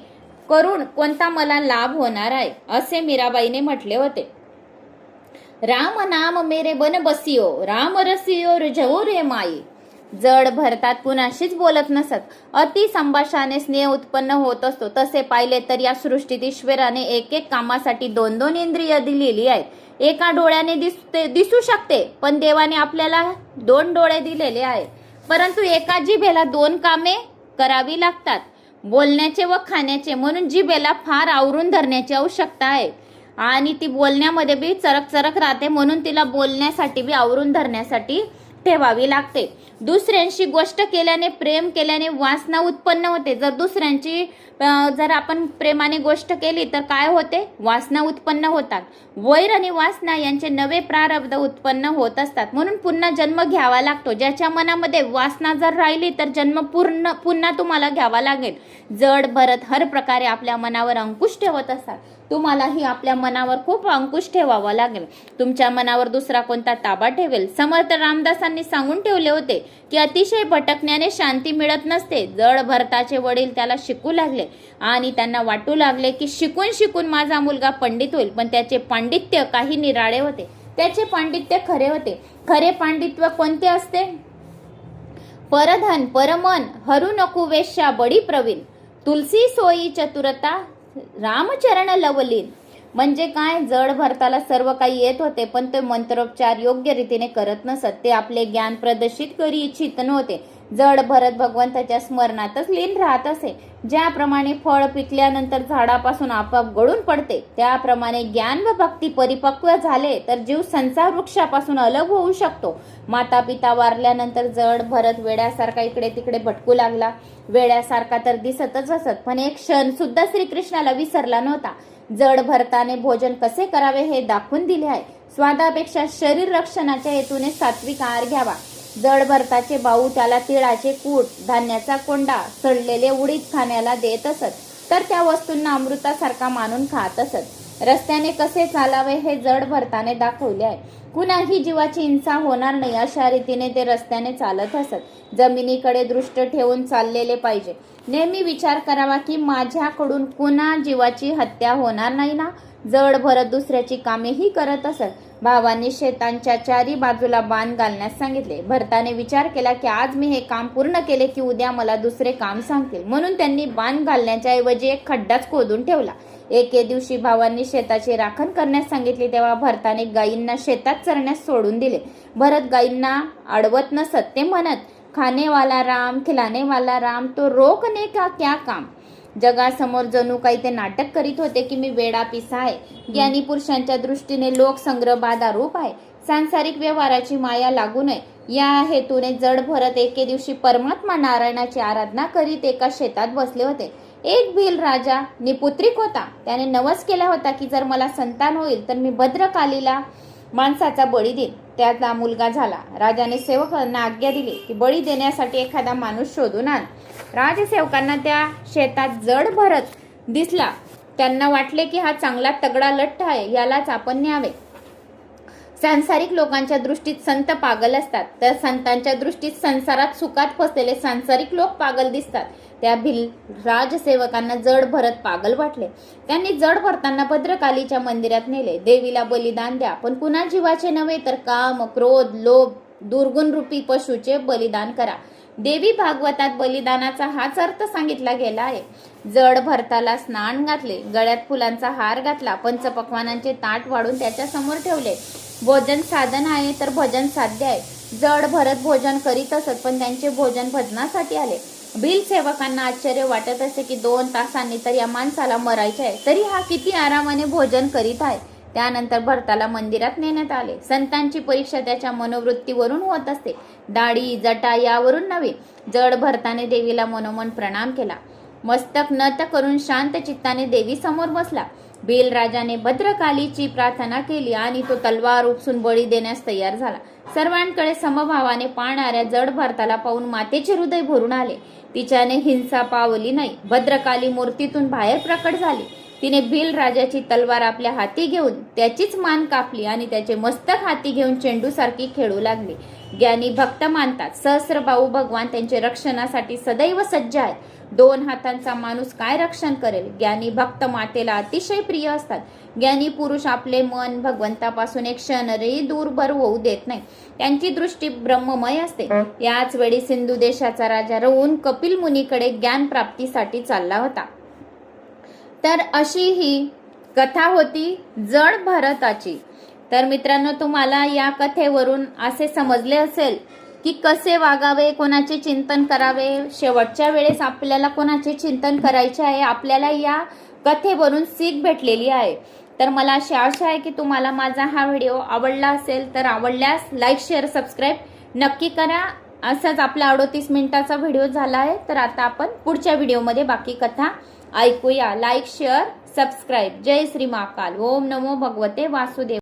करून कोणता मला लाभ होणार आहे असे मीराबाईने म्हटले होते. राम नाम मेरे बन बसियो, राम रसियो रुजवो रे माई. जड भरतात कुणाशीच बोलत नसत. अति संभाषणाने स्नेह उत्पन्न होत असतो. तसे पाहिले तर या सृष्टीत ईश्वराने एक एक कामासाठी दोन दोन इंद्रिय दिलेली आहेत. एका डोळ्याने दिसू शकते पण देवाने आपल्याला दोन डोळे दिलेले आहेत. परंतु एका जिभेला दोन कामे करावी लागतात, बोलण्याचे व खाण्याचे. म्हणून जिभेला फार आवरून धरण्याची आवश्यकता आहे आणि ती बोलण्यामध्ये बी चरक चरक राहते म्हणून तिला बोलण्यासाठी बी आवरून धरण्यासाठी ठेवावी लागते. दुसऱ्यांशी गोष्ट केल्याने प्रेम केल्याने वासना उत्पन्न होते. जर दुसऱ्यांची जर आपण प्रेमाने गोष्ट केली तर काय होते, वासना उत्पन्न होतात. वैर आणि वासना यांचे नवे प्रारब्ध उत्पन्न होत असतात म्हणून पुन्हा जन्म घ्यावा लागतो. ज्याच्या मनामध्ये वासना जर राहिली तर जन्म पुन्हा तुम्हाला घ्यावा लागेल. जड भरत हर प्रकारे आपल्या मनावर अंकुश ठेवत असतात. तुम्हालाही आपल्या मनावर खूप अंकुश ठेवावा लागेल. तुमच्या मनावर दुसरा कोणता ताबा ठेवेल. समर्थ रामदासांनी सांगून ठेवले होते की अतिशय भटकण्याने शांती मिळत नसते. जड भरताचे वडील त्याला शिकू लागले आणि त्यांना वाटू लागले की शिकून शिकून माझा मुलगा पंडित होईल. पण त्याचे पांडित्य काही निराळे होते. त्याचे पांडित्य खरे होते. खरे पांडित्य कोणते असते, परधन परमन हरू नको वेश्या बडी प्रवीण, तुलसी सोयी चतुरता रामचरण लवलीन. म्हणजे काय, जड भरताला सर्व काही येत होते पण ते मंत्रोपचार योग्य रीतीने करत नसत. ते आपले ज्ञान प्रदर्शित करी इच्छित नव्हते. जड भरत भगवंताच्या स्मरणातच लीन राहत असे. ज्याप्रमाणे फळ पिकल्यानंतर झाडापासून आपोआप गळून पडते त्याप्रमाणे ज्ञान व भक्ती परिपक्व झाले तर जीव संसार वृक्षापासून अलग होऊ शकतो. माता पिता वारल्यानंतर जड भरत वेड्यासारखा इकडे तिकडे भटकू लागला. वेड्यासारखा तर दिसतच असत पण एक क्षण सुद्धा श्रीकृष्णाला विसरला नव्हता. जड भरताने भोजन कसे करावे हे दाखवून दिले आहे. स्वादापेक्षा शरीर रक्षणाच्या हेतूने सात्विक आहार घ्यावा. जड भरताचे भाऊ त्याला तिळाचे कूट, धान्याचा कोंडा, सडलेले उडीद खाण्याला देत असत, तर त्या वस्तूंना अमृतासारखा मानून खात असत. रस्त्याने कसे चालावे हे जड भरताने दाखवले आहे. कुणाही जीवाची हिंसा होणार नाही अशा रीतीने ते रस्त्याने चालत असत. जमिनीकडे दृष्ट ठेवून चाललेले पाहिजे. नेहमी विचार करावा की माझ्याकडून कुणा जीवाची हत्या होणार नाही ना. जड भरत दुसऱ्याची कामेही करत असत. भावांनी शेतांच्या चारी बाजूला बाण घालण्यास सांगितले. भरताने विचार केला की आज मी हे काम पूर्ण केले की उद्या मला दुसरे काम सांगतील, म्हणून त्यांनी बाण घालण्याच्या ऐवजी एक खड्डाच खोदून ठेवला. एके दिवशी भावांनी शेताची राखण करण्यास सांगितली, तेव्हा भरताने गायींना शेतात चरण्यास सोडून दिले. भरत गायींना अडवत नसत. ते म्हणत, खाने वाला राम, खिलाने वाला राम, तो रोकने का क्या काम. जगासमोर जणू काही ते नाटक करीत होते की मी वेडा पिसा आहे. ज्ञानी पुरुषांच्या दृष्टीने लोकसंग्रह बाधारूप आहे. सांसारिक व्यवहाराची माया लागू नये या हेतूने जड भरत एके दिवशी परमात्मा नारायणाची आराधना करीत एका शेतात बसले होते. एक भिल राजा निपुत्रिक होता. त्याने नवस केला होता की जर मला संतान होईल तर मी भद्रकालीला माणसाचा बळी देईन. त्याचा मुलगा झाला. राजाने सेवकांना आज्ञा दिली की बळी देण्यासाठी एखादा माणूस शोधून आण. राजसेवकांना त्या शेतात जड भरत दिसला. त्यांना वाटले की हा चांगला तगडा लठ्ठ आहे, यालाच आपण न्यावे. सांसारिक लोकांच्या दृष्टीत संत पागल असतात, तर संतांच्या दृष्टीत संसारात सुखात फसलेले सांसारिक लोक पागल दिसतात. त्या भिल राजसेवकांना जड भरत पागल वाटले. त्यांनी जड भरताना भद्रकालीच्या मंदिरात नेले. देवीला बलिदान द्या, पण कुणा जीवाचे नव्हे तर काम, क्रोध, लोभ, दुर्गुण रूपी पशुचे बलिदान करा. देवी भागवतात बलिदानाचा हाच अर्थ सांगितला गेला आहे. जड भरताला स्नान घातले, गळ्यात फुलांचा हार घातला, पंचपक्वानांचे ताट वाढून त्याच्या समोर ठेवले. भोजन साधन आहे तर भजन साध्य आहे. जड भरत भोजन करीत असत, पण त्यांचे भोजन भजनासाठी आले. भिल सेवकांना आश्चर्य वाटत असे की 2 तासांनी तर या माणसाला मरायचे आहे, तरी हा किती आरामाने भोजन करीत आहे. त्यानंतर भरताला मंदिरात नेण्यात आले. संतांची परीक्षा त्याच्या मनोवृत्तीवरून होत असते, दाढी जटा यावरून नव्हे. जड भरताने देवीला मनोमन प्रणाम केला. मस्तक नत करून शांत चित्ताने देवी समोर बसला. भिल राजाने भद्रकालीची प्रार्थना केली आणि तो तलवार उपसून बळी देण्यास तयार झाला. सर्वांकडे समभावाने पाहणाऱ्या जड भरताला पाहून मातेचे हृदय भरून आले. तिच्याने हिंसा पावली नाही. भद्रकाली मूर्तीतून बाहेर प्रकट झाली. तिने भिल राजाची तलवार आपल्या हाती घेऊन त्याचीच मान कापली आणि त्याचे मस्तक हाती घेऊन चेंडूसारखी खेळू लागली. ज्ञानी भक्त मानतात सहस्रबाहू भगवान त्यांचे रक्षणासाठी सदैव सज्ज आहेत. 2 हातांचा माणूस काय रक्षण करेल. ज्ञानी भक्त मातेला अतिशय प्रिय असतात. ज्ञानी पुरुष आपले मन भगवंतापासून एक क्षणही दूरभर होऊ देत नाही. त्यांची दृष्टी ब्रह्ममय असते. याच वेळी सिंधू देशाचा राजा रवून कपिल मुनीकडे ज्ञान प्राप्तीसाठी चालला होता. तर अशी ही कथा होती जड भरताची. तर मित्रांनो, तुम्हाला या कथेवरून असे समजले असेल की कसे वागावे, कोणाचे चिंतन करावे. शेवटच्या वेळेस आपल्याला कोणाचे चिंतन करायचे आहे, आपल्याला या कथेवरून सीख भेटलेली आहे. तर मला अशी आशा आहे की तुम्हाला माझा हा व्हिडिओ आवडला असेल, तर आवडल्यास लाईक, शेअर, सबस्क्राईब नक्की करा. असाच आपला 38 मिनिटाचा व्हिडिओ झाला आहे. तर आता आपण पुढच्या व्हिडिओमध्ये बाकी कथा ऐकूया. Like, share, subscribe. जय श्री महाकाल. ओम नमो भगवते वासुदेव.